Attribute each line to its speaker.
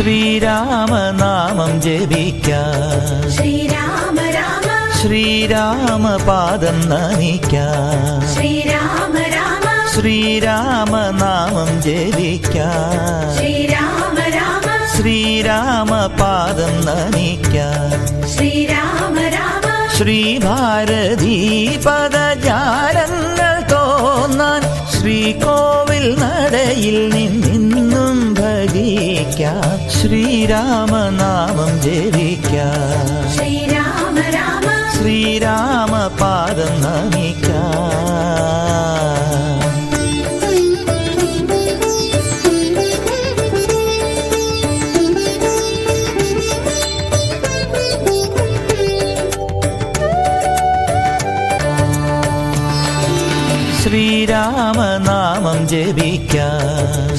Speaker 1: ശ്രീരാമനാമം ജപിക്കാം.
Speaker 2: ശ്രീരാമ രാമ
Speaker 1: ശ്രീരാമപാദം നമിക്കാം.
Speaker 2: ശ്രീരാമ രാമ
Speaker 1: ശ്രീരാമനാമം ജപിക്കാം.
Speaker 2: ശ്രീരാമ രാമ
Speaker 1: ശ്രീരാമപാദം നമിക്കാം.
Speaker 2: ശ്രീരാമ രാമ
Speaker 1: ശ്രീഭാരതീ പദജാലങ്ങൾ തോന്നാൻ ശ്രീകോവിൽ നടയിൽ നിന്നും ഭജിക്കാം. ശ്രീരാമനാമം ജപിക്കാം.
Speaker 2: ശ്രീരാമ രാമ
Speaker 1: ശ്രീരാമപാദം നമിക്കാം. ശ്രീരാമനാമം ജപിക്കാം.